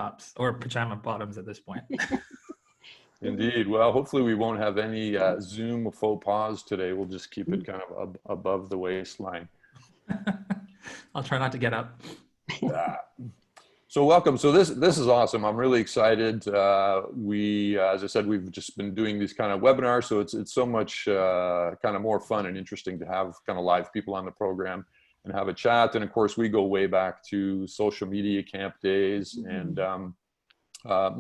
tops or pajama bottoms at this point. Indeed. Well, hopefully we won't have any Zoom faux pas today. We'll just keep it kind of above the waistline. I'll try not to get up. So welcome. So this is awesome. I'm really excited. As I said, we've just been doing these kind of webinars, so it's so much kind of more fun and interesting to have kind of live people on the program and have a chat. And of course, we go way back to social media camp days, and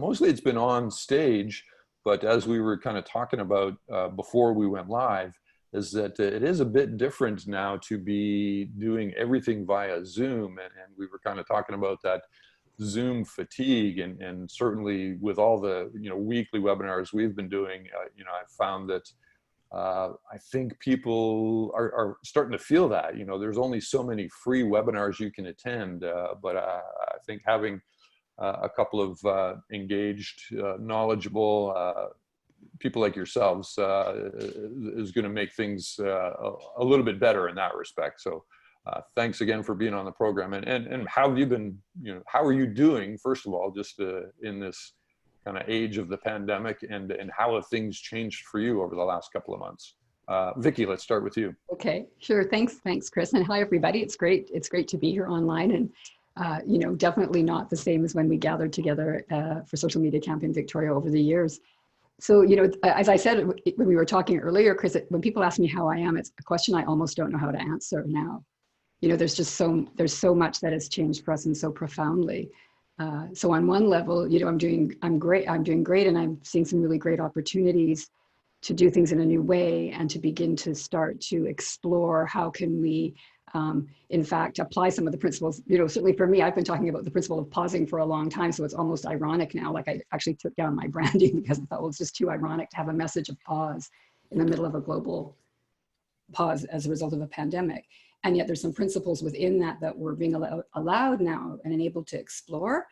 mostly it's been on stage. But as we were kind of talking about before we went live, is that it is a bit different now to be doing everything via Zoom. And we were kind of talking about that Zoom fatigue, and certainly with all the weekly webinars we've been doing, I've found that I think people are starting to feel that. There's only so many free webinars you can attend, but I think having a couple of engaged, knowledgeable people like yourselves is going to make things a little bit better in that respect. So thanks again for being on the program. And how have you been, how are you doing, first of all, just in this kind of age of the pandemic, and how have things changed for you over the last couple of months? Vicki, let's start with you. Okay, sure. Thanks, Chris. And hi, everybody. It's great to be here online, and definitely not the same as when we gathered together for Social Media Camp in Victoria over the years. So, as I said when we were talking earlier, Chris, when people ask me how I am, it's a question I almost don't know how to answer now. There's so much that has changed for us, and so profoundly. So on one level, I'm doing great, and I'm seeing some really great opportunities to do things in a new way, and to begin to start to explore how can we in fact apply some of the principles. Certainly for me, I've been talking about the principle of pausing for a long time, so it's almost ironic now. Like, I actually took down my branding because I thought, well, it's just too ironic to have a message of pause in the middle of a global pause as a result of a pandemic. And yet there's some principles within that we're being allowed now and enabled to explore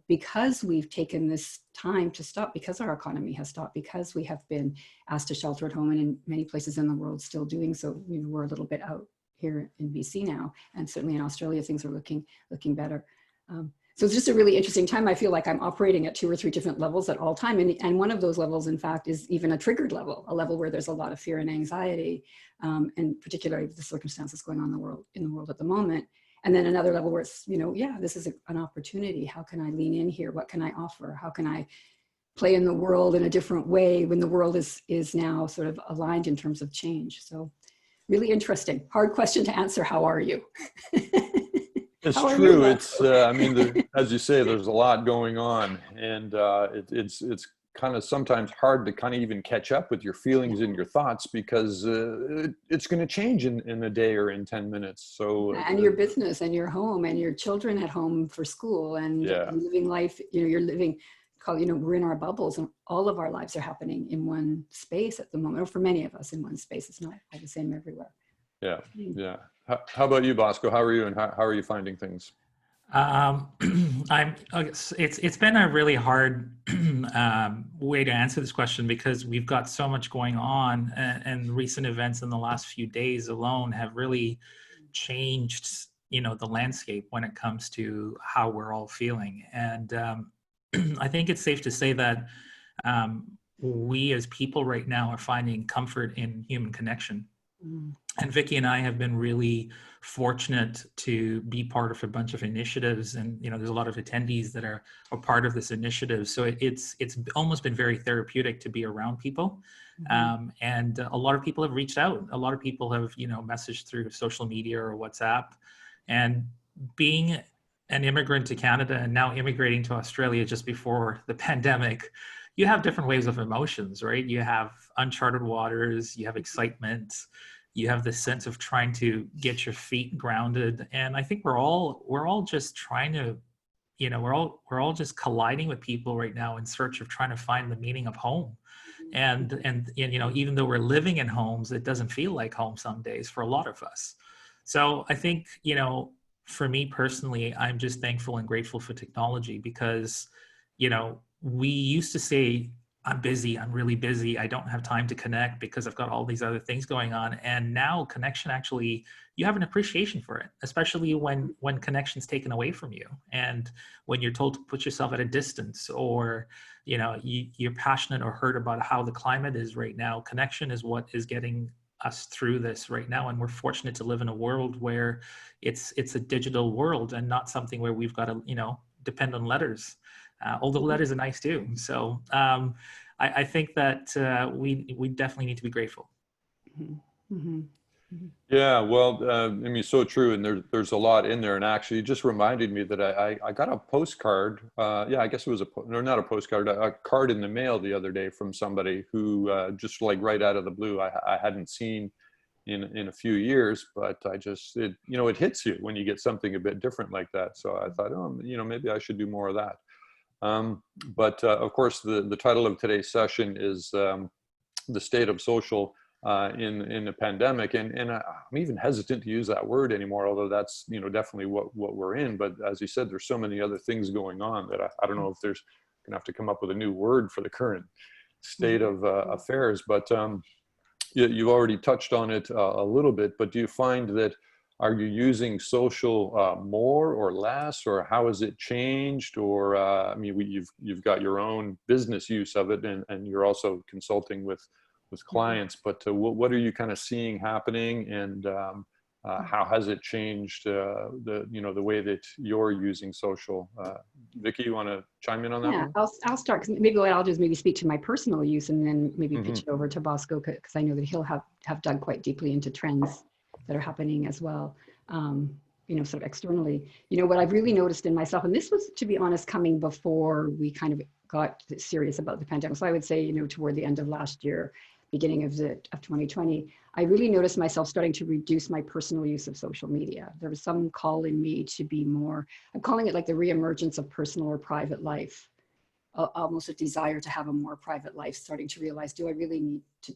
because we've taken this time to stop, because our economy has stopped, because we have been asked to shelter at home, and in many places in the world still doing so. We're a little bit out here in BC now, and certainly in Australia things are looking better. So it's just a really interesting time. I feel like I'm operating at 2 or 3 different levels at all time. And one of those levels, in fact, is even a triggered level, a level where there's a lot of fear and anxiety, and particularly with the circumstances going on in the world at the moment. And then another level where it's, this is an opportunity. How can I lean in here? What can I offer? How can I play in the world in a different way when the world is now sort of aligned in terms of change? So really interesting. Hard question to answer. How are you? It's true. It's, as you say, there's a lot going on, and it's kind of sometimes hard to kind of even catch up with your feelings and your thoughts, because it's going to change in a day or in 10 minutes. So and your business and your home and your children at home for school, and living life, you're living, we're in our bubbles, and all of our lives are happening in one space at the moment, or for many of us in one space. It's not all the same everywhere. Yeah. Yeah. How about you, Bosco? How are you, and how are you finding things? It's been a really hard way to answer this question, because we've got so much going on, and recent events in the last few days alone have really changed, the landscape when it comes to how we're all feeling. And I think it's safe to say that we as people right now are finding comfort in human connection. And Vicki and I have been really fortunate to be part of a bunch of initiatives, and there's a lot of attendees that are a part of this initiative. So it's almost been very therapeutic to be around people, and a lot of people have reached out. A lot of people have messaged through social media or WhatsApp. And being an immigrant to Canada and now immigrating to Australia just before the pandemic, you have different waves of emotions, right? You have uncharted waters, you have excitement, you have this sense of trying to get your feet grounded. And I think we're all just trying to, we're all just colliding with people right now in search of trying to find the meaning of home. And even though we're living in homes, it doesn't feel like home some days for a lot of us. So I think, for me personally, I'm just thankful and grateful for technology, because, we used to say I'm busy, I'm really busy, I don't have time to connect because I've got all these other things going on. And now connection, actually, you have an appreciation for it, especially when connection's taken away from you, and when you're told to put yourself at a distance, or you're passionate or hurt about how the climate is right now. Connection is what is getting us through this right now, and we're fortunate to live in a world where it's a digital world and not something where we've got to depend on letters. Although letters are nice too. So I think that we definitely need to be grateful. Mm-hmm. Mm-hmm. Mm-hmm. Yeah, well, I mean, so true, and there's a lot in there. And actually, it just reminded me that I got a postcard. Yeah, I guess it was no, not a postcard, a card in the mail the other day from somebody who just like right out of the blue, I hadn't seen in a few years, but it hits you when you get something a bit different like that. So I thought, oh, maybe I should do more of that. But of course, the title of today's session is the state of social in the pandemic, and I'm even hesitant to use that word anymore, although that's definitely what we're in. But as you said, there's so many other things going on that I don't know if there's gonna have to come up with a new word for the current state of affairs. But you already touched on it a little bit. But do you find that, are you using social more or less, or how has it changed? Or I mean, you've got your own business use of it, and you're also consulting with clients. But what are you kind of seeing happening, and how has it changed the way that you're using social? Vicki, you want to chime in on that Yeah, one? I'll start, because maybe what I'll do is maybe speak to my personal use, and then maybe pitch it over to Bosco, because I know that he'll have dug quite deeply into trends that are happening as well, sort of externally. What I've really noticed in myself, and this was, to be honest, coming before we kind of got serious about the pandemic. So I would say, toward the end of last year, beginning of 2020, I really noticed myself starting to reduce my personal use of social media. There was some call in me to be more, I'm calling it like the reemergence of personal or private life. Almost a desire to have a more private life, starting to realize, do I really need to,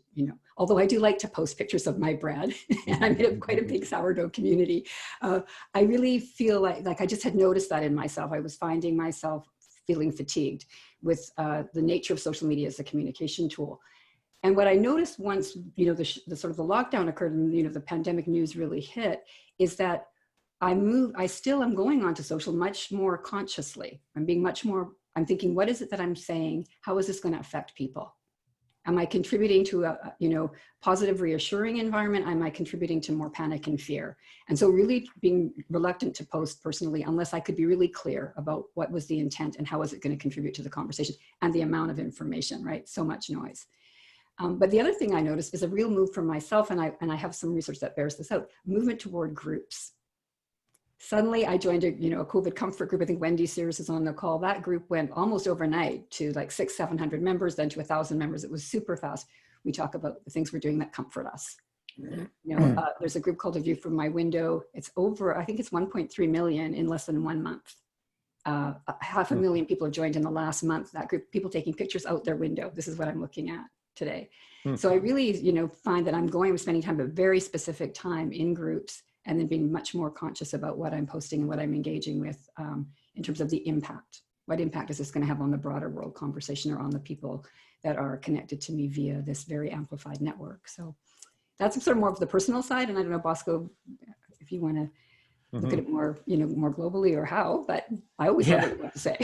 although I do like to post pictures of my bread, and I'm in quite a big sourdough community, I really feel like I just had noticed that in myself. I was finding myself feeling fatigued with the nature of social media as a communication tool. And what I noticed once, the sort of the lockdown occurred and, the pandemic news really hit, is that I still am going on to social much more consciously. I'm thinking, what is it that I'm saying? How is this going to affect people? Am I contributing to a positive, reassuring environment? Am I contributing to more panic and fear? And so really being reluctant to post personally, unless I could be really clear about what was the intent and how is it going to contribute to the conversation and the amount of information, right? So much noise. But the other thing I noticed is a real move for myself, and I have some research that bears this out, movement toward groups. Suddenly I joined a COVID comfort group. I think Wendy Sears is on the call. That group went almost overnight to like 600-700 members, then to 1,000 members. It was super fast. We talk about the things we're doing that comfort us. There's a group called A View from My Window. It's over, I think it's 1.3 million in less than 1 month. 500,000 people have joined in the last month. That group, people taking pictures out their window. This is what I'm looking at today. So I really, find that I'm spending time, a very specific time in groups, and then being much more conscious about what I'm posting and what I'm engaging with in terms of the impact. What impact is this going to have on the broader world conversation, or on the people that are connected to me via this very amplified network? So that's sort of more of the personal side. And I don't know, Bosco, if you want to look at it more, more globally, or how, but I always love what you have to say.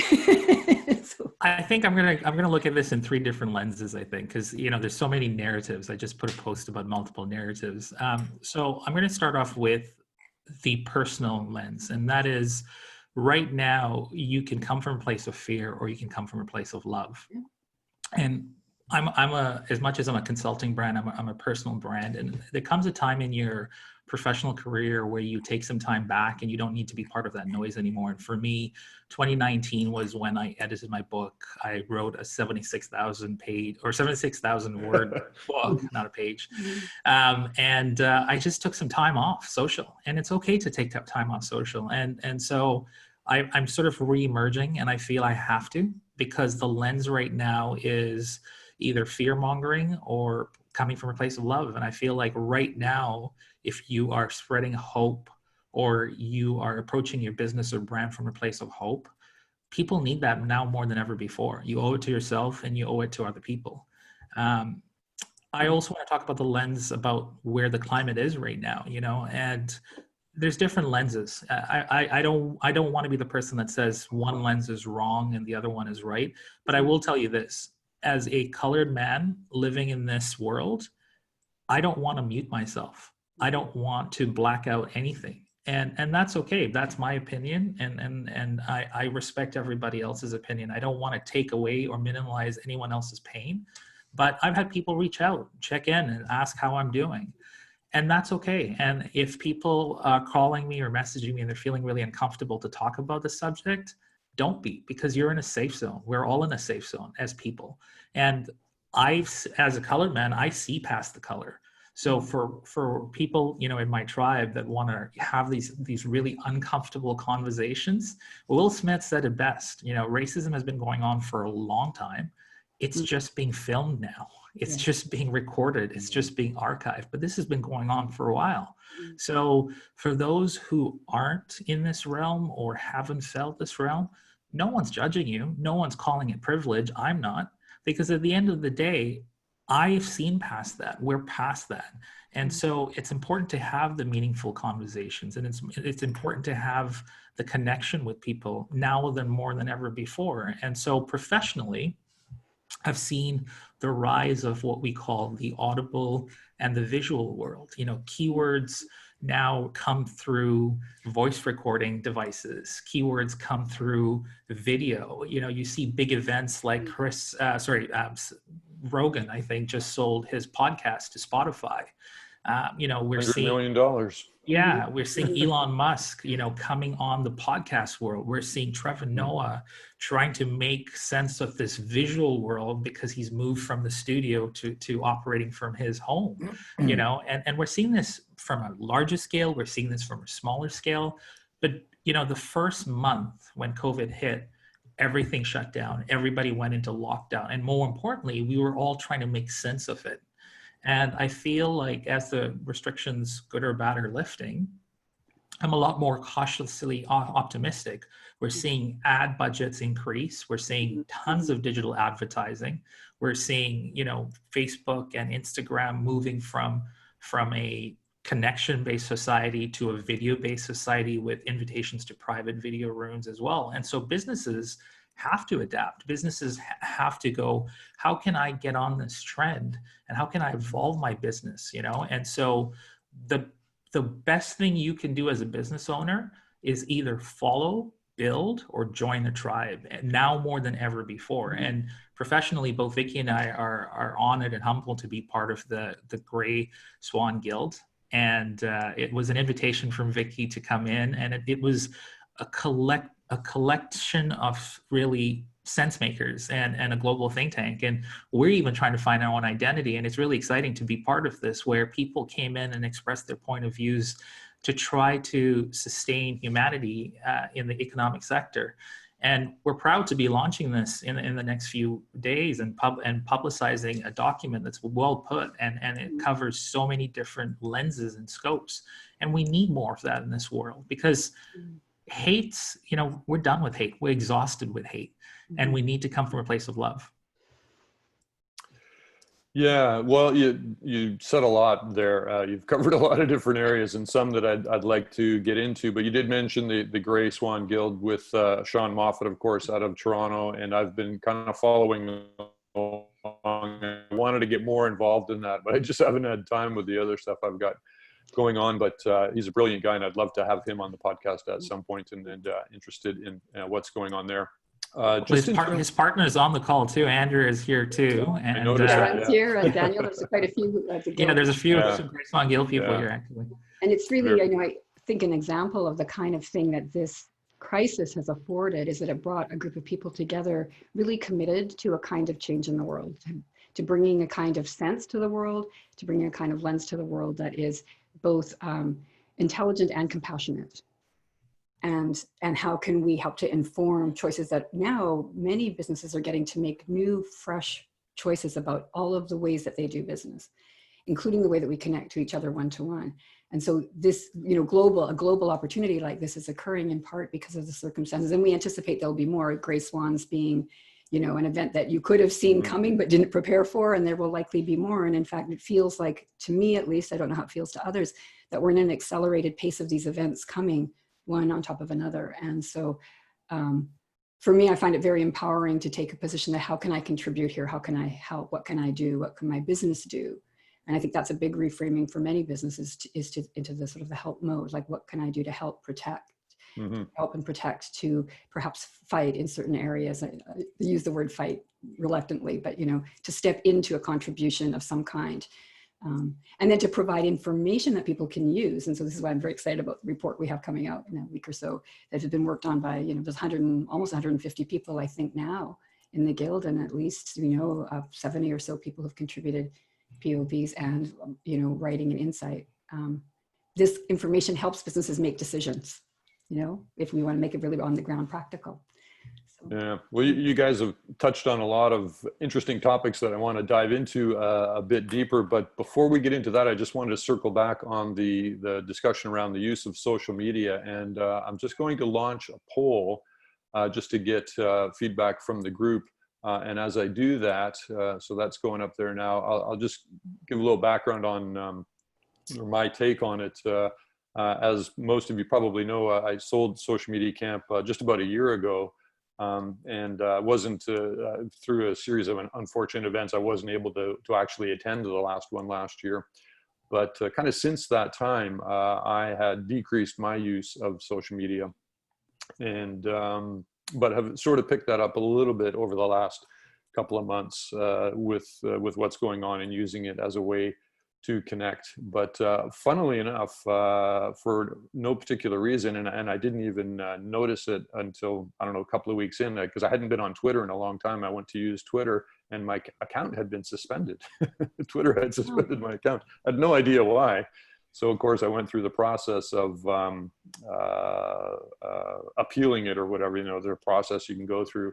So. I think I'm gonna look at this in 3 different lenses. I think, because there's so many narratives. I just put a post about multiple narratives. So I'm going to start off with the personal lens, and that is, right now you can come from a place of fear, or you can come from a place of love. And I'm as much as I'm a consulting brand, I'm a personal brand, and there comes a time in your professional career where you take some time back and you don't need to be part of that noise anymore. And for me, 2019 was when I edited my book. I wrote a 76,000 word book, not a page. And I just took some time off social, and it's okay to take that time off social. And so I'm sort of re-emerging, and I feel I have to, because the lens right now is either fear mongering or coming from a place of love. And I feel like right now, if you are spreading hope, or you are approaching your business or brand from a place of hope, people need that now more than ever before. You owe it to yourself and you owe it to other people. I also want to talk about the lens about where the climate is right now, you know, and there's different lenses. I don't want to be the person that says one lens is wrong and the other one is right. But I will tell you this, as a colored man living in this world, I don't want to mute myself. I don't want to black out anything. And that's okay. That's my opinion. And I respect everybody else's opinion. I don't want to take away or minimize anyone else's pain. But I've had people reach out, check in and ask how I'm doing. And that's okay. And if people are calling me or messaging me and they're feeling really uncomfortable to talk about the subject, don't be, because you're in a safe zone. We're all in a safe zone as people. And as a colored man, I see past the color. So for people, you know, in my tribe that want to have these really uncomfortable conversations, Will Smith said it best. You know, racism has been going on for a long time. It's just being filmed now. It's just being recorded. It's just being archived. But this has been going on for a while. So for those who aren't in this realm or haven't felt this realm, no one's judging you. No one's calling it privilege. I'm not. Because at the end of the day, I've seen past that. We're past that. And so it's important to have the meaningful conversations, and it's important to have the connection with people now than more than ever before. And so professionally, I've seen the rise of what we call the audible and the visual world. You know, keywords now come through voice recording devices. Keywords come through video. You know, you see big events like Rogan, I think, just sold his podcast to Spotify. You know, we're seeing $100 million. Yeah, we're seeing Elon Musk, you know, coming on the podcast world. We're seeing Trevor Noah trying to make sense of this visual world because he's moved from the studio to operating from his home, you know, and we're seeing this from a larger scale. We're seeing this from a smaller scale. But, you know, the first month when COVID hit, everything shut down. Everybody went into lockdown. And more importantly, we were all trying to make sense of it. And I feel like as the restrictions, good or bad, are lifting, I'm a lot more cautiously optimistic. We're seeing ad budgets increase. We're seeing tons of digital advertising. We're seeing, you know, Facebook and Instagram moving from a connection-based society to a video-based society with invitations to private video rooms as well. And so businesses have to adapt. Businesses have to go, how can I get on this trend and how can I evolve my business, you know? And so the best thing you can do as a business owner is either follow, build, or join the tribe, and now more than ever before. And professionally, both Vicki and I are honored and humbled to be part of the Gray Swan Guild. And it was an invitation from Vicki to come in, and it was a collection of really sense makers and a global think tank. And we're even trying to find our own identity. And it's really exciting to be part of this, where people came in and expressed their point of views to try to sustain humanity in the economic sector. And we're proud to be launching this in the next few days and publicizing a document that's well put, and it covers so many different lenses and scopes. And we need more of that in this world, because hate's, you know, we're done with hate. We're exhausted with hate, and we need to come from a place of love. Yeah, well, you said a lot there. You've covered a lot of different areas, and some that I'd like to get into. But you did mention the Gray Swan Guild with Sean Moffat, of course, out of Toronto, and I've been kind of following along. I wanted to get more involved in that, but I just haven't had time with the other stuff I've got going on. But he's a brilliant guy, and I'd love to have him on the podcast at some point, and interested in what's going going on. His partner is on the call too. Andrew is here too. And I noticed Dan's here, and Daniel, there's quite a few. There's a few Gray Swan Guild people here, actually. And it's really, I think an example of the kind of thing that this crisis has afforded is that it brought a group of people together really committed to a kind of change in the world, to bringing a kind of sense to the world, to bringing a kind of lens to the world that is both intelligent and compassionate. And how can we help to inform choices that now many businesses are getting to make new, fresh choices about all of the ways that they do business. including the way that we connect to each other one-to-one. And so this, a global opportunity like this is occurring in part because of the circumstances. And we anticipate there'll be more, Grey Swans being, an event that you could have seen coming but didn't prepare for, and there will likely be more. And in fact, it feels like, to me at least, I don't know how it feels to others, that we're in an accelerated pace of these events coming one on top of another. And so for me, I find it very empowering to take a position that how can I contribute here? How can I help? What can I do? What can my business do? And I think that's a big reframing for many businesses into the sort of the help mode. Like, what can I do to help protect, help and protect, to perhaps fight in certain areas? I use the word fight reluctantly, but, to step into a contribution of some kind. And then to provide information that people can use. And so this is why I'm very excited about the report we have coming out in a week or so that has been worked on by, there's almost 150 people, I think, now in the Guild, and at least, 70 or so people have contributed POVs and, writing and insight. This information helps businesses make decisions, if we want to make it really on the ground practical. Yeah, well, you guys have touched on a lot of interesting topics that I want to dive into a bit deeper. But before we get into that, I just wanted to circle back on the discussion around the use of social media. And I'm just going to launch a poll just to get feedback from the group. And as I do that, so that's going up there now, I'll just give a little background on my take on it. As most of you probably know, I sold Social Media Camp just about a year ago. And wasn't through a series of unfortunate events, I wasn't able to actually attend to the last one last year. But kind of since that time, I had decreased my use of social media, and but have sort of picked that up a little bit over the last couple of months with what's going on and using it as a way to connect. But funnily enough, for no particular reason, and I didn't even notice it until, I don't know, a couple of weeks in, because I hadn't been on Twitter in a long time. I went to use Twitter and my account had been suspended. Twitter had suspended my account. I had no idea why. So of course I went through the process of appealing it or whatever, there's a process you can go through.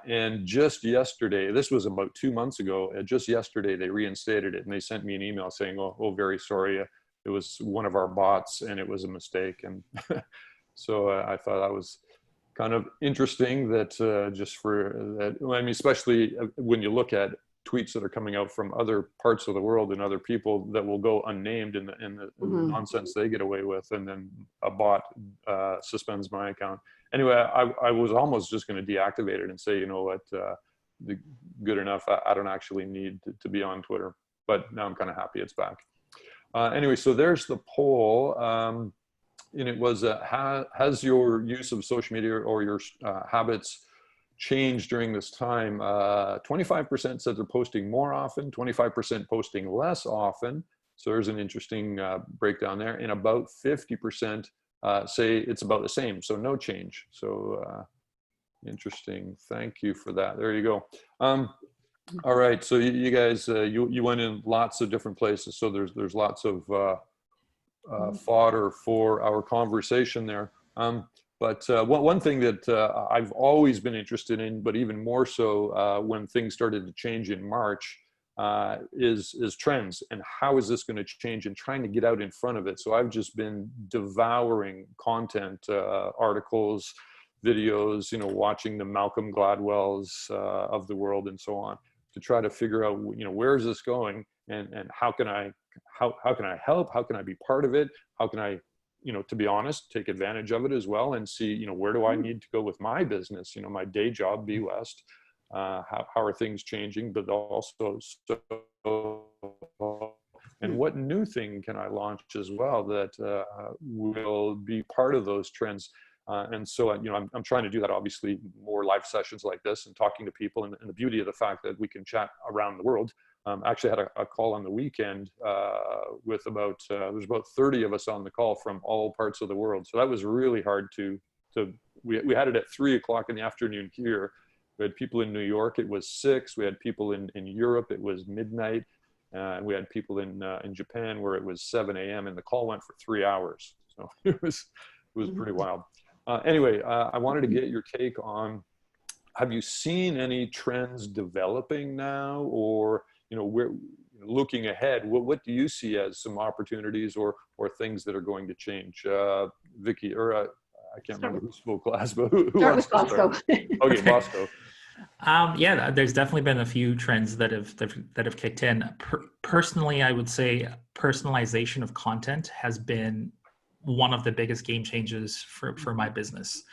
And just yesterday, this was about 2 months ago, just yesterday they reinstated it, and they sent me an email saying, oh, very sorry, it was one of our bots and it was a mistake. And so I thought that was kind of interesting that just for that, I mean, especially when you look at tweets that are coming out from other parts of the world and other people that will go unnamed in the nonsense they get away with, and then a bot suspends my account. Anyway, I was almost just going to deactivate it and say, you know what, good enough. I don't actually need to be on Twitter, but now I'm kind of happy it's back. Anyway, so there's the poll. And it was, has your use of social media or your habits changed during this time? 25% said they're posting more often, 25% posting less often. So there's an interesting breakdown there. And about 50% say it's about the same, so no change. So interesting. Thank you for that. There you go. All right, so you guys, you went in lots of different places. So there's lots of fodder for our conversation there. But one thing that I've always been interested in, but even more so when things started to change in March, is trends, and how is this going to change, and trying to get out in front of it. So I've just been devouring content, articles, videos, watching the Malcolm Gladwells of the world and so on, to try to figure out, where is this going, and how can I help? How can I be part of it? How can I, to be honest, take advantage of it as well, and see, where do I need to go with my business? My day job, Be West. How are things changing, but also, and what new thing can I launch as well that will be part of those trends? And so, I'm trying to do that, obviously, more live sessions like this and talking to people, and the beauty of the fact that we can chat around the world. Actually had a call on the weekend with there's about 30 of us on the call from all parts of the world. So that was really hard we had it at 3 o'clock in the afternoon here. We had people in New York, it was 6. We had people in Europe, it was midnight. And we had people in Japan where it was 7 a.m. and the call went for 3 hours. So it was pretty wild. Anyway, I wanted to get your take on, have you seen any trends developing now, or, where, looking ahead, what do you see as some opportunities or things that are going to change? Vicki, or I can't remember who spoke last, but who Start wants with to start? Bosco. Okay, Bosco. Yeah, there's definitely been a few trends that have kicked in. Personally, I would say personalization of content has been one of the biggest game changers for my business.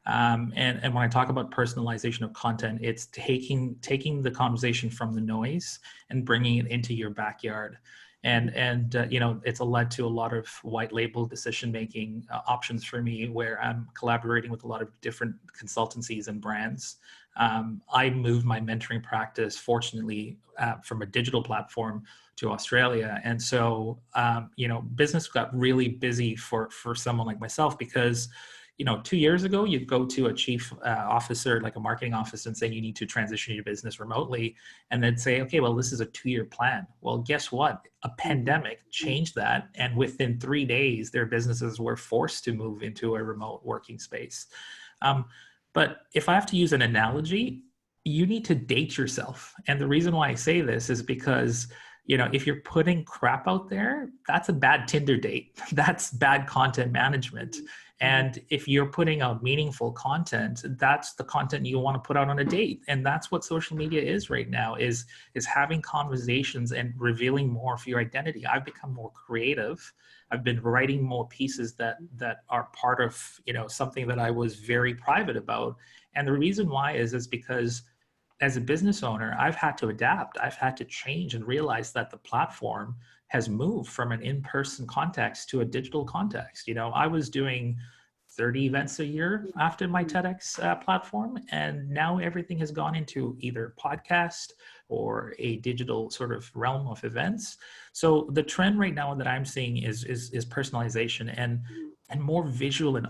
And when I talk about personalization of content, it's taking the conversation from the noise and bringing it into your backyard. And you know, it's led to a lot of white label decision making options for me, where I'm collaborating with a lot of different consultancies and brands. I moved my mentoring practice, fortunately, from a digital platform to Australia, and so you know, business got really busy for someone like myself, because you know, 2 years ago, you'd go to a chief officer, like a marketing office, and say you need to transition your business remotely, and they'd say, okay, well, this is a 2-year plan. Well, guess what? A pandemic changed that, and within 3 days, their businesses were forced to move into a remote working space. But if I have to use an analogy, you need to date yourself. And the reason why I say this is because, you know, if you're putting crap out there, that's a bad Tinder date. That's bad content management. And if you're putting out meaningful content, that's the content you want to put out on a date. And that's what social media is right now, is having conversations and revealing more of your identity. I've become more creative. I've been writing more pieces that are part of, you know, something that I was very private about. And the reason why is because as a business owner, I've had to adapt. I've had to change and realize that the platform has moved from an in-person context to a digital context. You know, I was doing 30 events a year after my TEDx platform, and now everything has gone into either podcast or a digital sort of realm of events. So the trend right now that I'm seeing is personalization and more visual and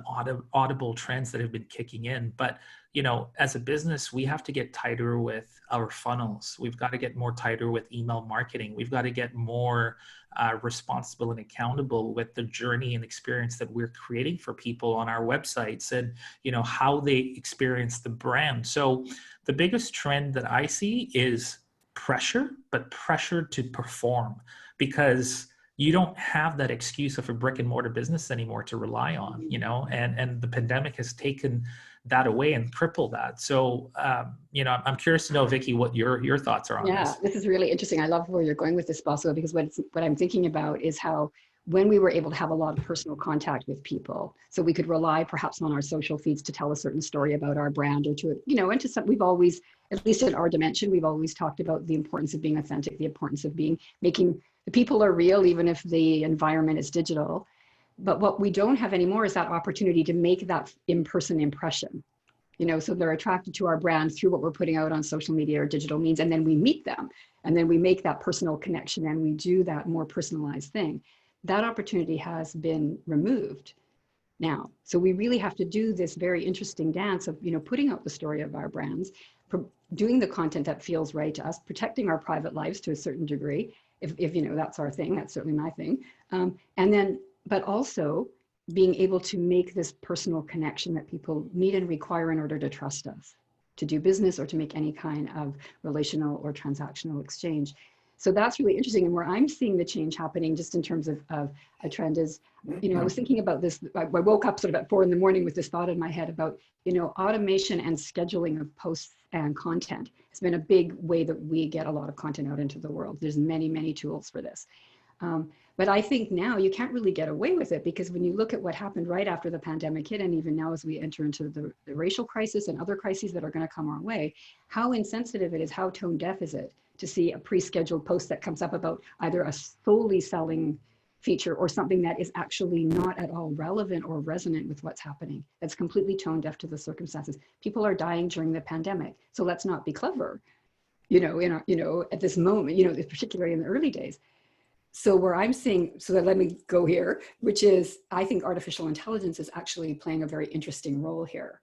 audible trends that have been kicking in. But you know, as a business, we have to get tighter with our funnels. We've got to get more tighter with email marketing. We've got to get more responsible and accountable with the journey and experience that we're creating for people on our websites, and you know, how they experience the brand. So the biggest trend that I see is pressure, but pressure to perform, because you don't have that excuse of a brick and mortar business anymore to rely on, you know, and the pandemic has taken that away and crippled that. So, you know, I'm curious to know, Vicki, what your thoughts are on this. Yeah, this is really interesting. I love where you're going with this, Bosco, because what I'm thinking about is how when we were able to have a lot of personal contact with people, so we could rely perhaps on our social feeds to tell a certain story about our brand, or to, you know, and to some, we've always, at least in our dimension, we've always talked about the importance of being authentic, the importance of making the people are real, even if the environment is digital. But what we don't have anymore is that opportunity to make that in-person impression. You know, so they're attracted to our brand through what we're putting out on social media or digital means, and then we meet them, and then we make that personal connection, and we do that more personalized thing. That opportunity has been removed now. So we really have to do this very interesting dance of, you know, putting out the story of our brands, doing the content that feels right to us, protecting our private lives to a certain degree, if you know, that's our thing, that's certainly my thing. And then, but also being able to make this personal connection that people need and require in order to trust us, to do business or to make any kind of relational or transactional exchange. So that's really interesting. And where I'm seeing the change happening just in terms of a trend is, you know, I was thinking about this, I woke up sort of at 4 a.m. with this thought in my head about, you know, automation and scheduling of posts and content. It's been a big way that we get a lot of content out into the world. There's many, many tools for this. But I think now you can't really get away with it, because when you look at what happened right after the pandemic hit, and even now as we enter into the racial crisis and other crises that are going to come our way, how insensitive it is, how tone deaf is it to see a pre-scheduled post that comes up about either a solely selling feature or something that is actually not at all relevant or resonant with what's happening. That's completely tone deaf to the circumstances. People are dying during the pandemic, so let's not be clever, you know, in our, you know, at this moment, you know, particularly in the early days. So where I'm seeing, so let me go here, which is, I think artificial intelligence is actually playing a very interesting role here,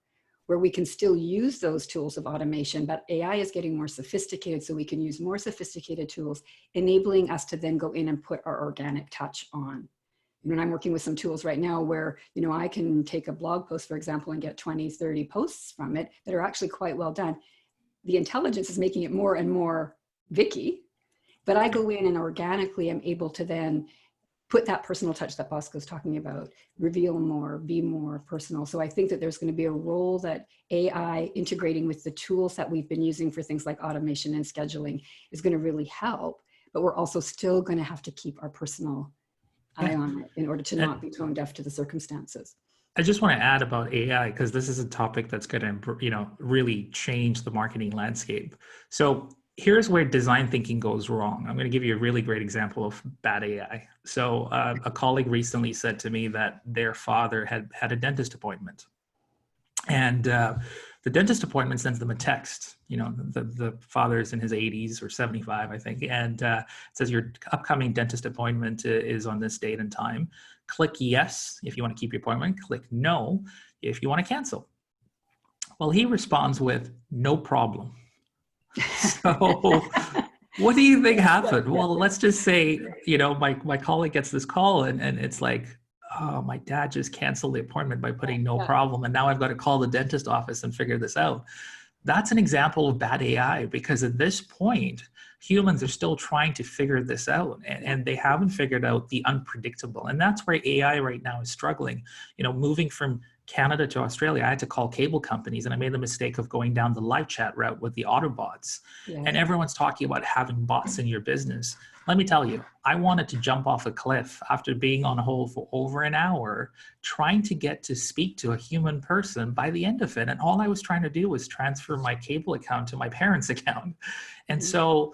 where we can still use those tools of automation, but AI is getting more sophisticated, so we can use more sophisticated tools, enabling us to then go in and put our organic touch on. And I'm working with some tools right now where, you know, I can take a blog post, for example, and get 20, 30 posts from it that are actually quite well done. The intelligence is making it more and more Vicki, But I go in and organically am able to then put that personal touch that Bosco's talking about, reveal more, be more personal. So I think that there's going to be a role that AI integrating with the tools that we've been using for things like automation and scheduling is going to really help, but we're also still going to have to keep our personal eye on it in order to not be tone deaf to the circumstances. I just want to add about AI, because this is a topic that's going to, really change the marketing landscape. So here's where design thinking goes wrong. I'm going to give you a really great example of bad AI. So a colleague recently said to me that their father had a dentist appointment, and the dentist appointment sends them a text. The father's in his 80s or 75, I think, and it says your upcoming dentist appointment is on this date and time. Click yes if you want to keep your appointment. Click no if you want to cancel. Well, he responds with no problem. So what do you think happened? Well, let's just say, my colleague gets this call and it's like, oh, my dad just canceled the appointment by putting no problem. And now I've got to call the dentist office and figure this out. That's an example of bad AI, because at this point, humans are still trying to figure this out, and they haven't figured out the unpredictable. And that's where AI right now is struggling. Moving from Canada to Australia, I had to call cable companies, and I made the mistake of going down the live chat route with the Autobots. Yes. And everyone's talking about having bots in your business. Let me tell you, I wanted to jump off a cliff after being on hold for over an hour, trying to get to speak to a human person by the end of it. And all I was trying to do was transfer my cable account to my parents' account. And so,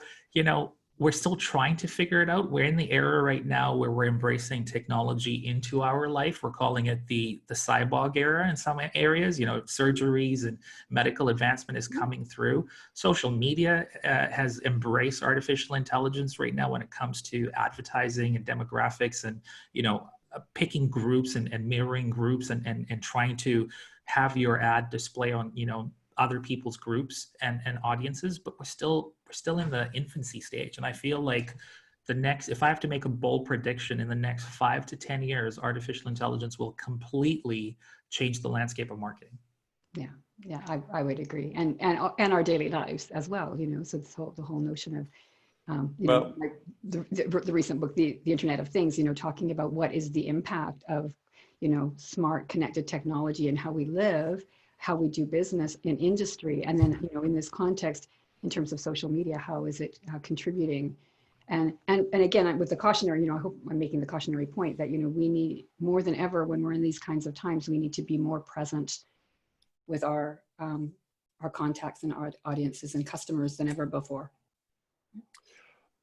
we're still trying to figure it out. We're in the era right now where we're embracing technology into our life. We're calling it the cyborg era in some areas. Surgeries and medical advancement is coming through. Social media has embraced artificial intelligence right now when it comes to advertising and demographics and, picking groups and mirroring groups and trying to have your ad display on, other people's groups and audiences, but we're still in the infancy stage. And I feel like if I have to make a bold prediction, in the next 5 to 10 years, artificial intelligence will completely change the landscape of marketing. Yeah, I would agree. And our daily lives as well, so the whole notion of, like the recent book, the Internet of Things, talking about what is the impact of, smart connected technology and how we live, how we do business in industry. And then, in this context, in terms of social media, how is it contributing? And again, with the cautionary, I hope I'm making the cautionary point that, we need more than ever when we're in these kinds of times, we need to be more present with our contacts and our audiences and customers than ever before.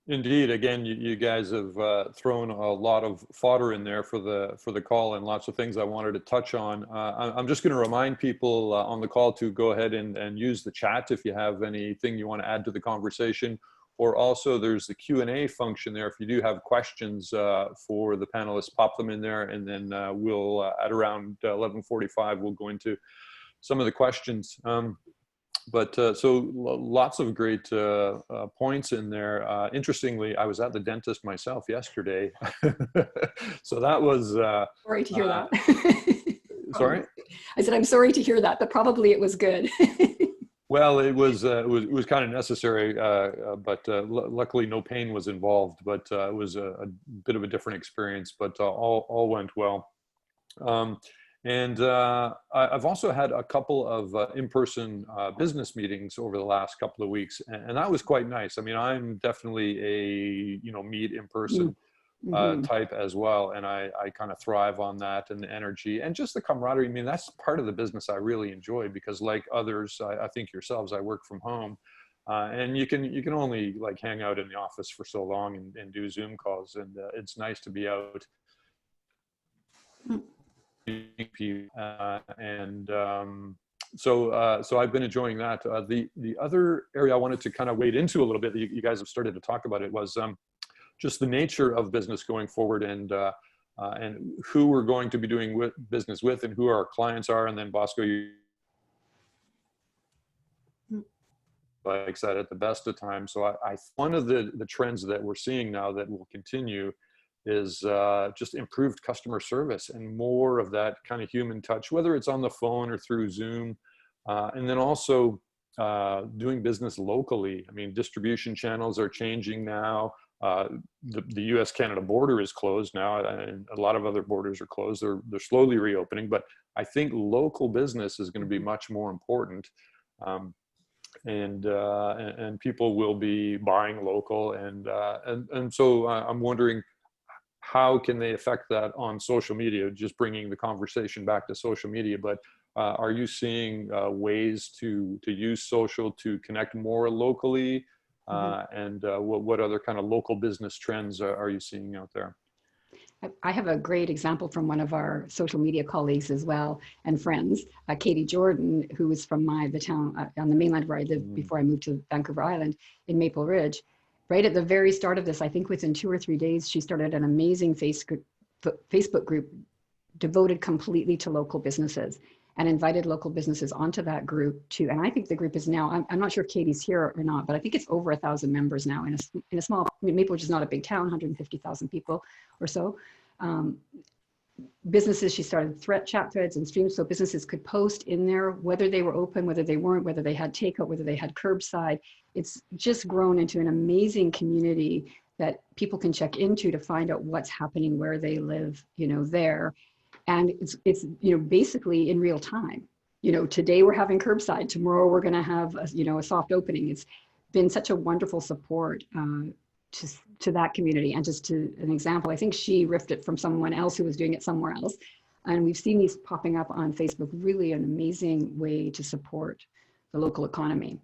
Indeed. Again, you guys have thrown a lot of fodder in there for the call, and lots of things I wanted to touch on. I'm just going to remind people on the call to go ahead and use the chat if you have anything you want to add to the conversation, or also there's the Q&A function there. If you do have questions for the panelists, pop them in there, and then we'll at around 11:45 we'll go into some of the questions. So lots of great points in there. Interestingly, I was at the dentist myself yesterday. So that was... sorry to hear that. Sorry? I said, I'm sorry to hear that, but probably it was good. Well, it was kind of necessary, but luckily no pain was involved, but it was a bit of a different experience, but all went well. And I've also had a couple of in-person business meetings over the last couple of weeks, and that was quite nice. I mean, I'm definitely a meet in person type as well, and I kind of thrive on that and the energy and just the camaraderie. I mean, that's part of the business I really enjoy, because like others, I think yourselves, I work from home, and you can only like hang out in the office for so long and do Zoom calls, and it's nice to be out. So I've been enjoying that. The other area I wanted to kind of wade into a little bit, you guys have started to talk about it, was just the nature of business going forward, and who we're going to be doing business with, and who our clients are. And then Bosco, you like said, at the best of times. So one of the trends that we're seeing now that will continue is just improved customer service and more of that kind of human touch, whether it's on the phone or through Zoom. And then also doing business locally. I mean, distribution channels are changing now. The U.S.-Canada border is closed now, and a lot of other borders are closed. They're slowly reopening, but I think local business is going to be much more important, and people will be buying local, and so I'm wondering, how can they affect that on social media? Just bringing the conversation back to social media, but are you seeing ways to use social to connect more locally? And what other kind of local business trends are you seeing out there? I have a great example from one of our social media colleagues as well and friends, Katie Jordan, who is from the town on the mainland where I lived before I moved to Vancouver Island in Maple Ridge. Right at the very start of this, I think within 2 or 3 days, she started an amazing Facebook group devoted completely to local businesses and invited local businesses onto that group too. And I think the group is now, I'm not sure if Katie's here or not, but I think it's over 1,000 members now in a small, Maple Ridge is not a big town, 150,000 people or so. Businesses, she started chat threads and streams so businesses could post in there, whether they were open, whether they weren't, whether they had takeout, whether they had curbside. It's just grown into an amazing community that people can check into to find out what's happening where they live, there. And it's basically in real time. Today we're having curbside, tomorrow we're going to have a soft opening. It's been such a wonderful support to that community. And just to an example, I think she riffed it from someone else who was doing it somewhere else. And we've seen these popping up on Facebook, really an amazing way to support the local economy.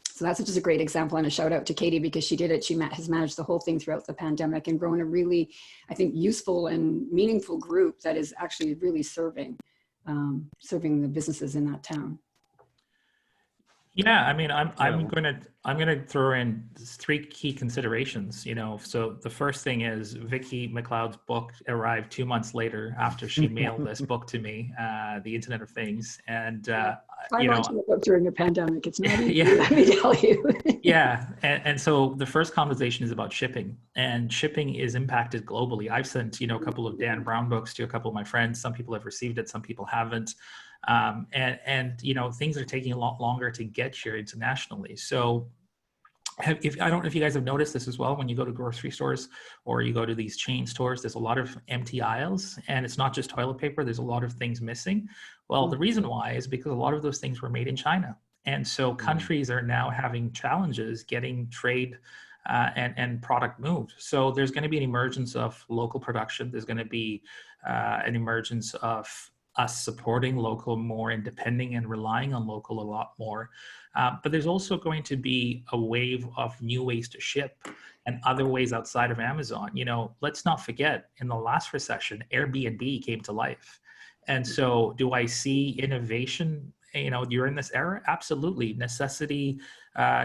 So that's just a great example, and a shout out to Katie because she did it. She has managed the whole thing throughout the pandemic and grown a really, I think, useful and meaningful group that is actually really serving the businesses in that town. Yeah, I mean, I'm gonna throw in 3 key considerations. So the first thing is Vicki McLeod's book arrived 2 months later after she mailed this book to me, The Internet of Things, and I launched the book during a pandemic. It's not easy, yeah. let me tell you. Yeah, and so the first conversation is about shipping, and shipping is impacted globally. I've sent a couple of Dan Brown books to a couple of my friends. Some people have received it, some people haven't. And things are taking a lot longer to get here internationally. So I don't know if you guys have noticed this as well, when you go to grocery stores or you go to these chain stores, there's a lot of empty aisles, and it's not just toilet paper, there's a lot of things missing. Well, the reason why is because a lot of those things were made in China. And so countries are now having challenges getting trade and product moved. So there's going to be an emergence of local production. There's going to be an emergence of us supporting local more and depending and relying on local a lot more. But there's also going to be a wave of new ways to ship and other ways outside of Amazon. Let's not forget, in the last recession, Airbnb came to life. And so do I see innovation, during this era? Absolutely. Necessity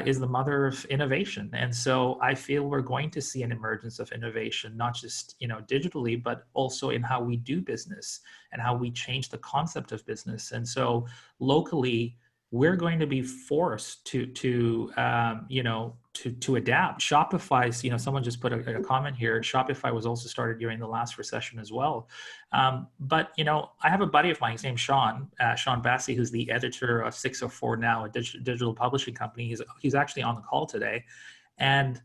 is the mother of innovation. And so I feel we're going to see an emergence of innovation, not just, digitally, but also in how we do business and how we change the concept of business. And so locally, we're going to be forced to adapt. Shopify, someone just put a comment here. Shopify was also started during the last recession as well. But I have a buddy of mine, his name's Sean Bassey, who's the editor of 604 Now, a digital publishing company. He's actually on the call today. And,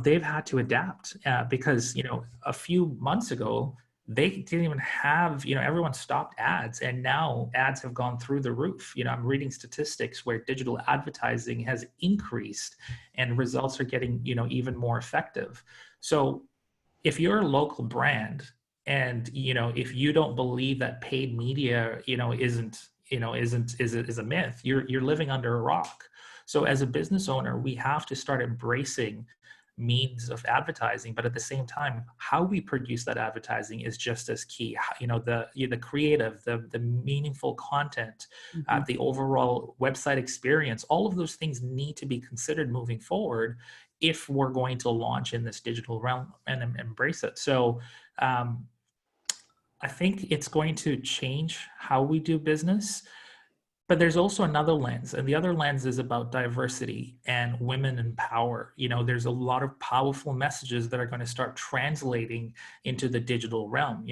they've had to adapt because, a few months ago, they didn't even have, everyone stopped ads, and now ads have gone through the roof. I'm reading statistics where digital advertising has increased and results are getting, even more effective. So if you're a local brand and, if you don't believe that paid media, is a myth, you're living under a rock. So as a business owner, we have to start embracing means of advertising, but at the same time, how we produce that advertising is just as key. The creative, the meaningful content, the overall website experience, all of those things need to be considered moving forward if we're going to launch in this digital realm and embrace it. So I think it's going to change how we do business. But there's also another lens, and the other lens is about diversity and women in power. There's a lot of powerful messages that are going to start translating into the digital realm.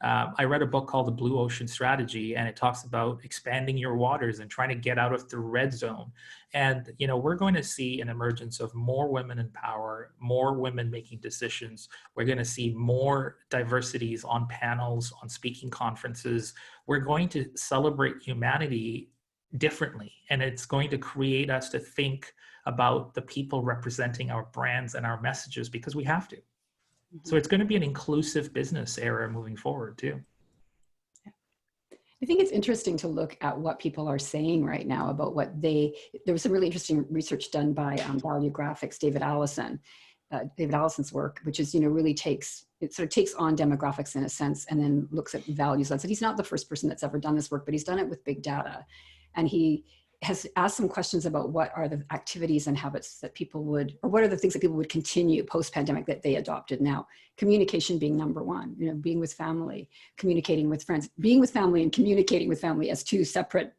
I read a book called The Blue Ocean Strategy, and it talks about expanding your waters and trying to get out of the red zone. And, you know, we're going to see an emergence of more women in power, more women making decisions. We're going to see more diversities on panels, on speaking conferences. We're going to celebrate humanity differently, and it's going to create us to think about the people representing our brands and our messages, because we have to. So it's going to be an inclusive business era moving forward too. I think it's interesting to look at what people are saying right now about what there was some really interesting research done by Value Graphics, David Allison's work, which is, you know, really takes on demographics in a sense, and then looks at values. And he's not the first person that's ever done this work, but he's done it with big data. And he has asked some questions about what are the activities and habits that people would, or what are the things that people would continue post-pandemic that they adopted now. Communication being number one, you know, being with family, communicating with friends, being with family and communicating with family as two separate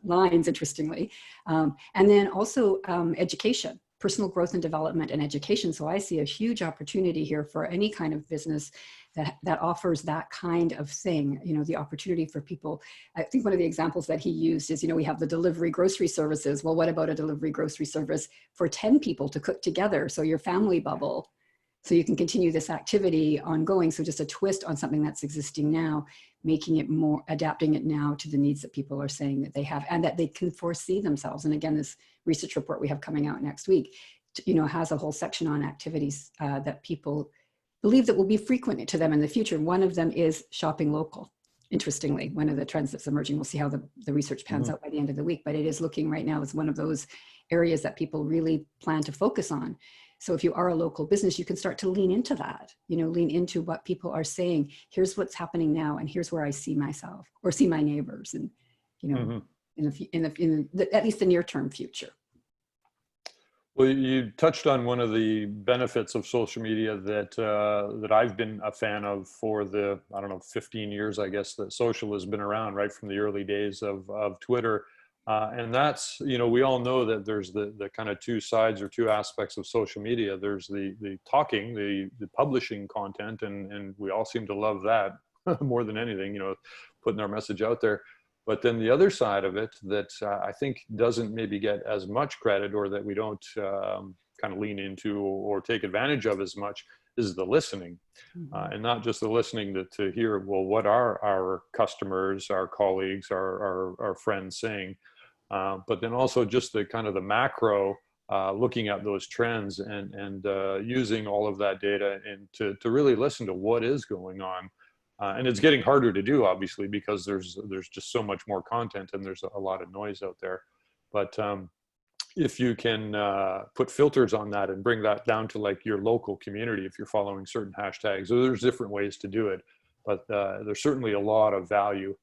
lines, interestingly. And then also education, personal growth and development and education. So I see a huge opportunity here for any kind of business that offers that kind of thing, you know, the opportunity for people. I think one of the examples that he used is, you know, we have the delivery grocery services. Well, what about a delivery grocery service for 10 people to cook together? So your family bubble, so you can continue this activity ongoing. So just a twist on something that's existing now, making it more, adapting it now to the needs that people are saying that they have and that they can foresee themselves. And again, this research report we have coming out next week, you know, has a whole section on activities that people believe that will be frequent to them in the future. One of them is shopping local. Interestingly, one of the trends that's emerging, we'll see how the research pans out by the end of the week, but it is looking right now as one of those areas that people really plan to focus on. So if you are a local business, you can start to lean into that, you know, lean into what people are saying. Here's what's happening now, and here's where I see myself or see my neighbors, and, you know, in at least the near-term future. Well, you touched on one of the benefits of social media that I've been a fan of for the, I don't know, 15 years, I guess, that social has been around right from the early days of Twitter. And that's, you know, we all know that there's the kind of two sides or two aspects of social media. There's the talking, the publishing content, and we all seem to love that more than anything, you know, putting our message out there. But then the other side of it that I think doesn't maybe get as much credit, or that we don't kind of lean into or take advantage of as much, is the listening. And not just the listening to hear, well, what are our customers, our colleagues, our friends saying, but then also just the kind of the macro, looking at those trends and using all of that data and to really listen to what is going on. And it's getting harder to do, obviously, because there's just so much more content and there's a lot of noise out there. But if you can put filters on that and bring that down to like your local community, if you're following certain hashtags, so there's different ways to do it. But there's certainly a lot of value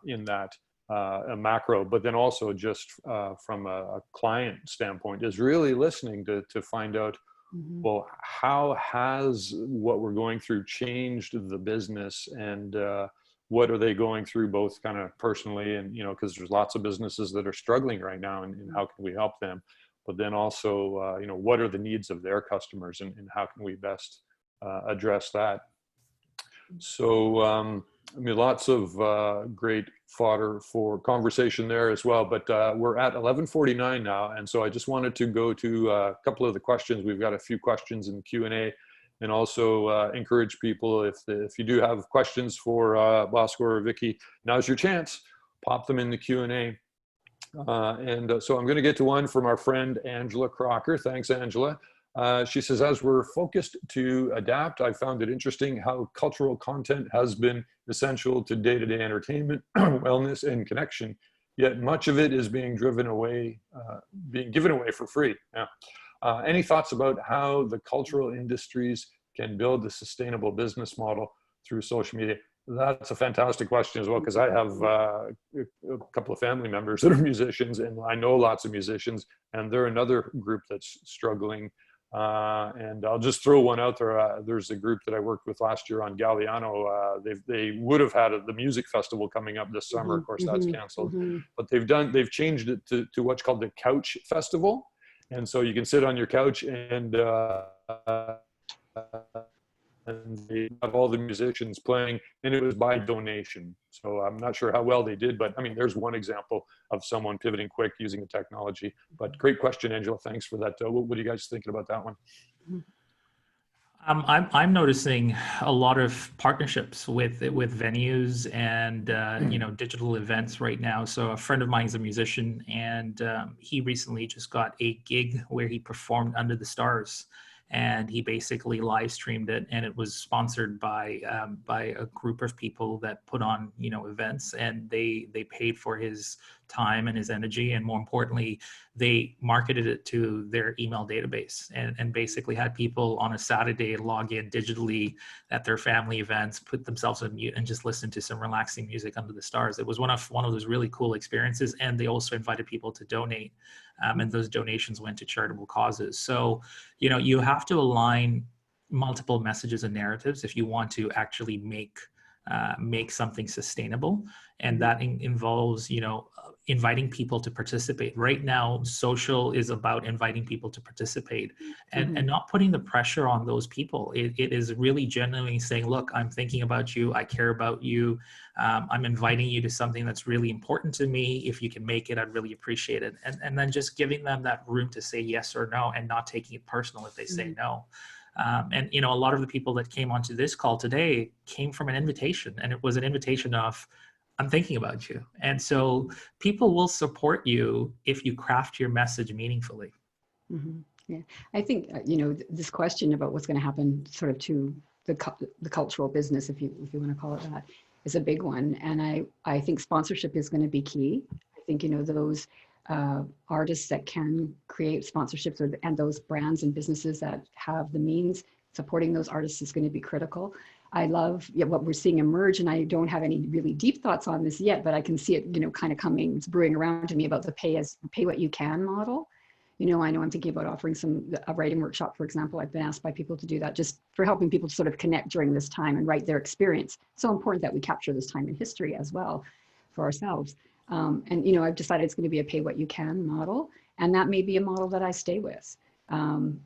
in that a macro, but then also just from a client standpoint is really listening to find out, well, how has what we're going through changed the business, and what are they going through both kind of personally, and, you know, because there's lots of businesses that are struggling right now, and how can we help them? But then also, you know, what are the needs of their customers, and how can we best address that? So, I mean, lots of great fodder for conversation there as well, but we're at 11:49 now. And so I just wanted to go to a couple of the questions. We've got a few questions in the Q&A, and also encourage people, if you do have questions for Bosco or Vicki, now's your chance, pop them in the Q&A. So I'm going to get to one from our friend, Angela Crocker. Thanks, Angela. She says, as we're focused to adapt, I found it interesting how cultural content has been essential to day-to-day entertainment, wellness, and connection, yet much of it is being given away for free. Yeah. Any thoughts about how the cultural industries can build a sustainable business model through social media? That's a fantastic question as well, because I have a couple of family members that are musicians, and I know lots of musicians, and they're another group that's struggling. And I'll just throw one out there. There's a group that I worked with last year on Galliano. They would have had the music festival coming up this summer. Of course, that's canceled. But they've changed it to what's called the Couch Festival. And so you can sit on your couch and and they have all the musicians playing, and it was by donation. So I'm not sure how well they did, but I mean, there's one example of someone pivoting quick using the technology. But great question, Angela. Thanks for that. What are you guys thinking about that one? I'm noticing a lot of partnerships with venues and digital events right now. So a friend of mine is a musician, and he recently just got a gig where he performed under the stars, and he basically live streamed it, and it was sponsored by a group of people that put on events, and they paid for his time and his energy, and more importantly, they marketed it to their email database, and basically had people on a Saturday log in digitally at their family events, put themselves on mute, and just listen to some relaxing music under the stars. It was one of those really cool experiences, and they also invited people to donate, and those donations went to charitable causes. So you have to align multiple messages and narratives if you want to actually make something sustainable, and that involves inviting people to participate. Right now, social is about inviting people to participate, and not putting the pressure on those people. It is really genuinely saying, look, I'm thinking about you, I care about you, I'm inviting you to something that's really important to me. If you can make it, I'd really appreciate it. And then just giving them that room to say yes or no, and not taking it personal if they say no. And a lot of the people that came onto this call today came from an invitation, and it was an invitation of, I'm thinking about you. And so people will support you if you craft your message meaningfully. Yeah, I think this question about what's going to happen sort of to the cultural business, if you want to call it that, is a big one. And I think sponsorship is going to be key. I think those artists that can create sponsorships, and those brands and businesses that have the means, supporting those artists is going to be critical. I love what we're seeing emerge, and I don't have any really deep thoughts on this yet, but I can see it kind of coming, it's brewing around to me, about the pay what you can model. I know I'm thinking about offering a writing workshop, for example. I've been asked by people to do that, just for helping people to sort of connect during this time and write their experience. So important that we capture this time in history as well for ourselves. And I've decided it's going to be a pay what you can model, and that may be a model that I stay with.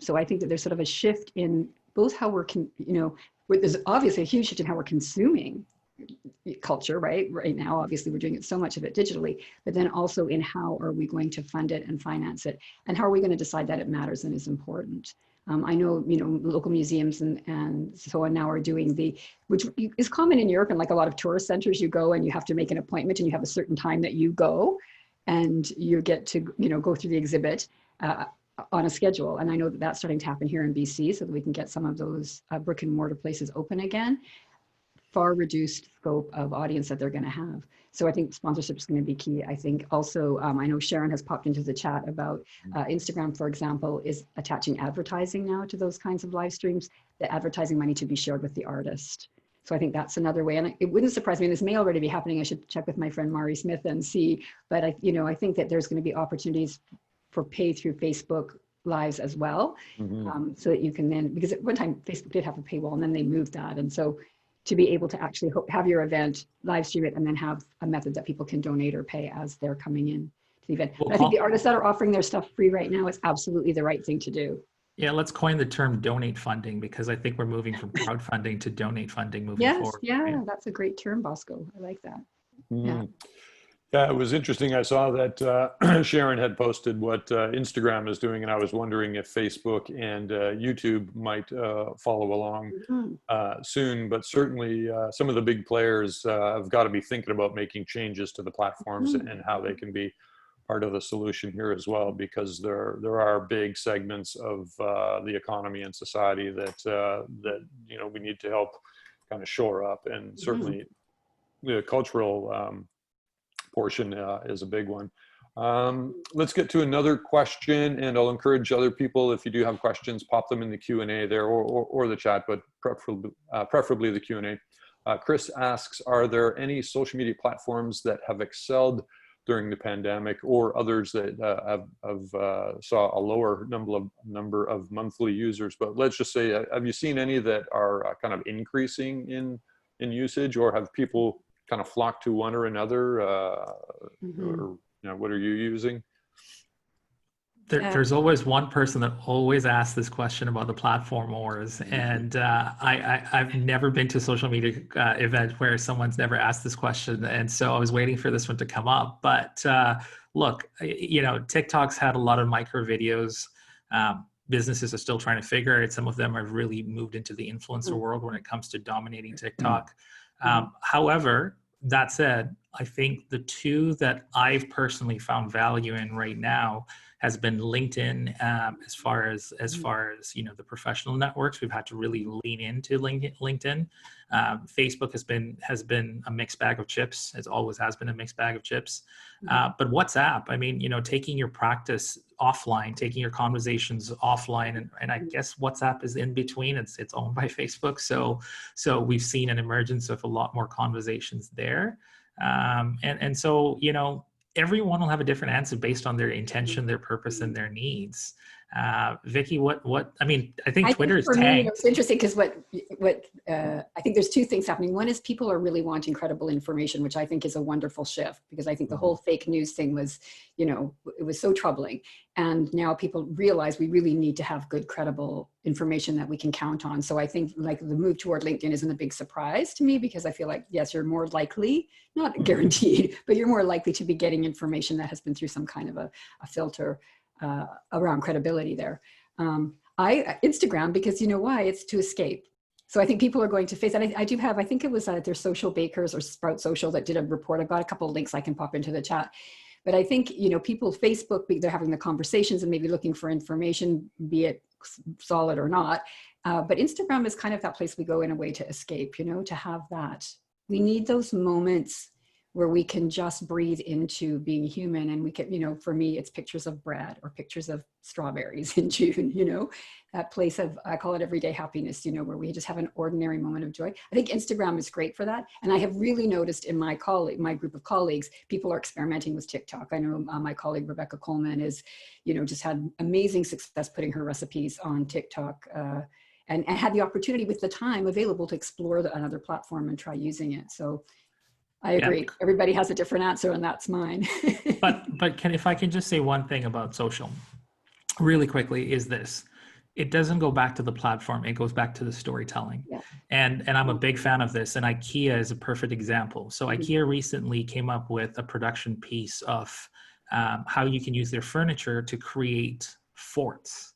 So I think that there's sort of a shift in both how there's obviously a huge shift in how we're consuming culture, right? Right now, obviously, we're doing it so much of it digitally, but then also in how are we going to fund it and finance it, and how are we going to decide that it matters and is important. I know, local museums and so on now are doing which is common in Europe, and like a lot of tourist centers, you go and you have to make an appointment, and you have a certain time that you go, and you get to, go through the exhibit on a schedule. And I know that that's starting to happen here in BC, so that we can get some of those brick and mortar places open again. Far reduced scope of audience that they're going to have. So I think sponsorship is going to be key. I think also, I know Sharon has popped into the chat about Instagram, for example, is attaching advertising now to those kinds of live streams, the advertising money to be shared with the artist. So I think that's another way. And it wouldn't surprise me, and this may already be happening. I should check with my friend Mari Smith and see, but I think that there's going to be opportunities for pay through Facebook Lives as well. So that you can then, because at one time Facebook did have a paywall, and then they moved that. And so to be able to actually have your event, live stream it, and then have a method that people can donate or pay as they're coming in to the event. Well, I think the artists that are offering their stuff free right now is absolutely the right thing to do. Yeah, let's coin the term donate funding, because I think we're moving from crowdfunding to donate funding moving forward. Yes, yeah, right? That's a great term, Bosco. I like that. Yeah, it was interesting. I saw that Sharon had posted what Instagram is doing, and I was wondering if Facebook and YouTube might follow along soon. But certainly some of the big players have got to be thinking about making changes to the platforms and how they can be part of the solution here as well, because there are big segments of the economy and society that we need to help kind of shore up, and certainly the cultural portion is a big one. Let's get to another question, and I'll encourage other people, if you do have questions, pop them in the Q&A there, or the chat, but preferably the Q&A. Chris asks, are there any social media platforms that have excelled during the pandemic, or others that saw a lower number of monthly users? But let's just say, have you seen any that are kind of increasing in usage, or have people kind of flock to one or another, or what are you using? There's always one person that always asks this question about the platform wars, and I've never been to a social media event where someone's never asked this question, and so I was waiting for this one to come up. But look, TikTok's had a lot of micro videos. Businesses are still trying to figure it. Some of them have really moved into the influencer world when it comes to dominating TikTok. However, that said, I think the two that I've personally found value in right now has been LinkedIn. As far as the professional networks, we've had to really lean into LinkedIn. Facebook has been a mixed bag of chips. It always has been a mixed bag of chips. But WhatsApp, I mean, taking your practice offline, taking your conversations offline, and I guess WhatsApp is in between. It's owned by Facebook, so we've seen an emergence of a lot more conversations there. And so, everyone will have a different answer based on their intention, their purpose, and their needs. Vicki, I think Twitter is tanked. It's interesting because what I think there's two things happening. One is people are really wanting credible information, which I think is a wonderful shift, because I think the whole fake news thing was, it was so troubling. And now people realize we really need to have good, credible information that we can count on. So I think like the move toward LinkedIn isn't a big surprise to me, because I feel like, yes, you're more likely, not guaranteed, but you're more likely to be getting information that has been through some kind of a filter around credibility there. Instagram, because you know why? It's to escape. So I think people are going to face, and I do have, I think it was their Social Bakers or Sprout Social that did a report. I've got a couple of links I can pop into the chat. But I think, people, Facebook, they're having the conversations and maybe looking for information, be it solid or not. But Instagram is kind of that place we go in a way to escape, to have that. We need those moments where we can just breathe into being human. And we can, for me, it's pictures of bread or pictures of strawberries in June, that place of, I call it everyday happiness, where we just have an ordinary moment of joy. I think Instagram is great for that. And I have really noticed in my group of colleagues, people are experimenting with TikTok. I know my colleague, Rebecca Coleman, is, just had amazing success putting her recipes on TikTok, and had the opportunity with the time available to explore another platform and try using it. So I agree. Yeah. Everybody has a different answer, and that's mine. but if I can just say one thing about social really quickly, is this: it doesn't go back to the platform, it goes back to the storytelling. Yeah. And I'm a big fan of this, and IKEA is a perfect example. So IKEA recently came up with a production piece of how you can use their furniture to create forts.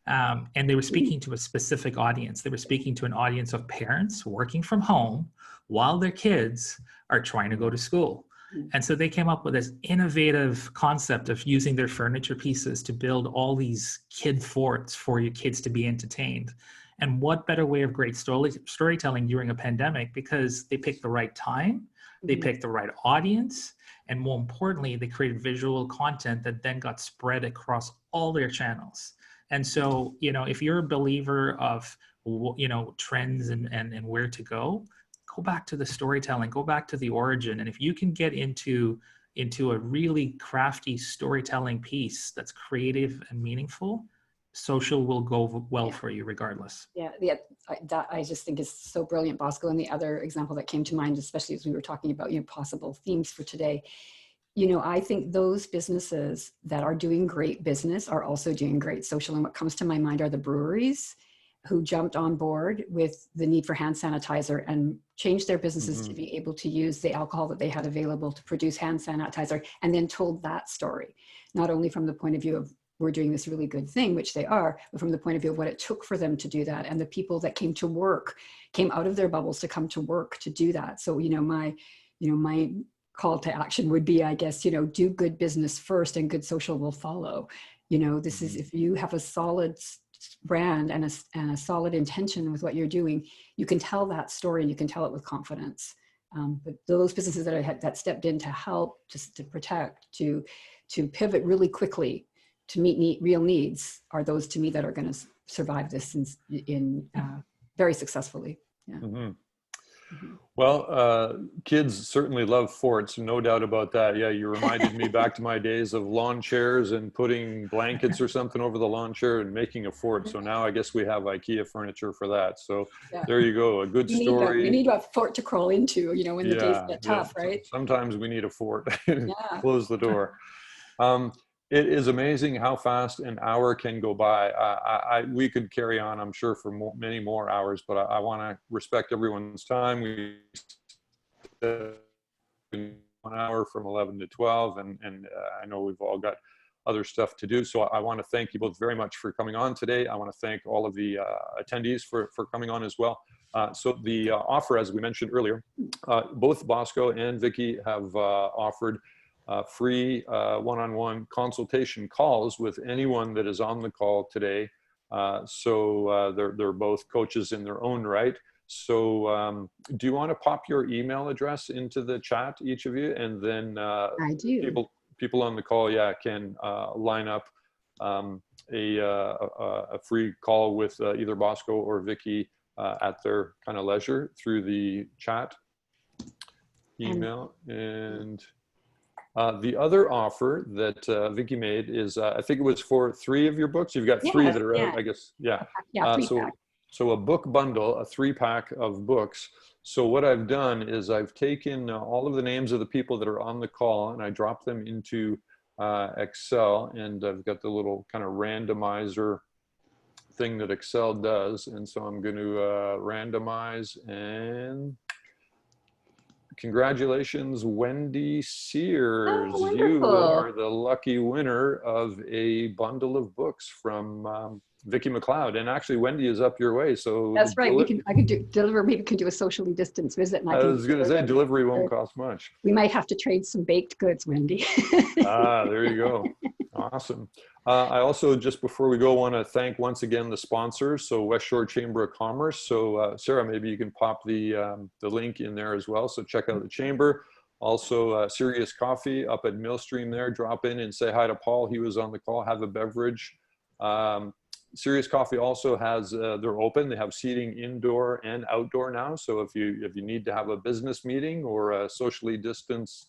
And they were speaking to a specific audience. They were speaking to an audience of parents working from home while their kids are trying to go to school. And so they came up with this innovative concept of using their furniture pieces to build all these kid forts for your kids to be entertained. And what better way of great storytelling during a pandemic, because they picked the right time, they picked the right audience, and more importantly, they created visual content that then got spread across all their channels. And so, if you're a believer of, trends and where to go back to the storytelling, go back to the origin. And if you can get into a really crafty storytelling piece that's creative and meaningful, social will go well for you regardless. Yeah, that I just think is so brilliant, Bosco. And the other example that came to mind, especially as we were talking about, possible themes for today, I think those businesses that are doing great business are also doing great social. And what comes to my mind are the breweries who jumped on board with the need for hand sanitizer and changed their businesses to be able to use the alcohol that they had available to produce hand sanitizer, and then told that story, not only from the point of view of we're doing this really good thing, which they are, but from the point of view of what it took for them to do that, and the people that came out of their bubbles to come to work to do that. So, my call to action would be, I guess, do good business first and good social will follow. This is, if you have a solid brand and a solid intention with what you're doing, you can tell that story and you can tell it with confidence. But those businesses that stepped in to help, just to protect, to pivot really quickly to meet real needs are those, to me, that are going to survive this in very successfully. Yeah. Well, kids certainly love forts, no doubt about that. Yeah, you reminded me back to my days of lawn chairs and putting blankets or something over the lawn chair and making a fort. So now I guess we have IKEA furniture for that. So there you go, a good story. We need a fort to crawl into, when the days get tough, right? Sometimes we need a fort. Close the door. It is amazing how fast an hour can go by. We could carry on, I'm sure, for many more hours, but I want to respect everyone's time. We said 1 hour from 11 to 12, and I know we've all got other stuff to do. So I want to thank you both very much for coming on today. I want to thank all of the attendees for coming on as well. So the offer, as we mentioned earlier, both Bosco and Vicki have offered free one-on-one consultation calls with anyone that is on the call today. So they're both coaches in their own right. So do you want to pop your email address into the chat, each of you, and then I do. People on the call, yeah, can line up a free call with either Bosco or Vicki at their kind of leisure through the chat email. And the other offer that Vicki made is, I think it was for 3 of your books. You've got 3 that are out, I guess. Yeah. Yeah, 3-pack. So a book bundle, a 3-pack of books. So what I've done is I've taken all of the names of the people that are on the call and I dropped them into Excel, and I've got the little kind of randomizer thing that Excel does. And so I'm going to randomize, and congratulations, Wendy Sears. Oh, you are the lucky winner of a bundle of books from Vicki McLeod. And actually Wendy is up your way. So that's right. I could deliver, maybe we can do a socially distanced visit. And I was going to say delivery won't cost much. We might have to trade some baked goods, Wendy. There you go. Awesome. I also, just before we go, want to thank once again the sponsors. So West Shore Chamber of Commerce. So Sarah, maybe you can pop the link in there as well. So check out the chamber. Also Serious Coffee up at Millstream there. Drop in and say hi to Paul. He was on the call. Have a beverage. Serious Coffee also has, they're open. They have seating indoor and outdoor now. So if you need to have a business meeting or a socially distanced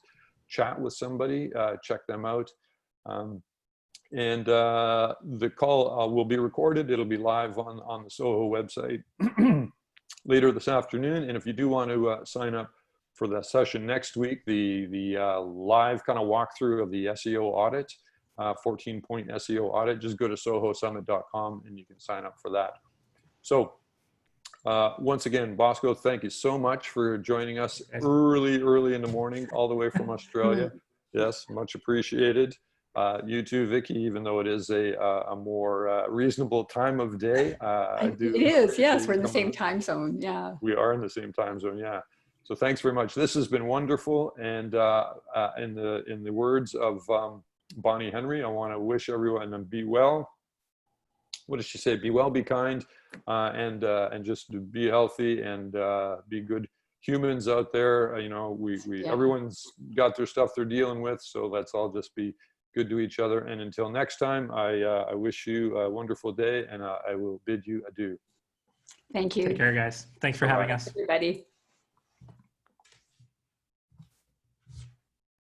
chat with somebody, check them out. And the call will be recorded. It'll be live on the SOHO website later this afternoon. And if you do want to sign up for the session next week, the live kind of walkthrough of the SEO audit, 14-point SEO audit, just go to sohosummit.com and you can sign up for that. So once again, Bosco, thank you so much for joining us early in the morning, all the way from Australia. Yes, much appreciated. You too, Vicki, even though it is a more reasonable time of day. It is, yes, we're in the same time zone, yeah. We are in the same time zone, yeah. So thanks very much. This has been wonderful. And in the words of Bonnie Henry, I want to wish everyone to be well. What does she say? Be well, be kind, and just be healthy and be good humans out there. You know, everyone's got their stuff they're dealing with, so let's all just be good to each other. And until next time, I wish you a wonderful day, and I will bid you adieu. Thank you. Take care, guys. Thanks for having us. Everybody.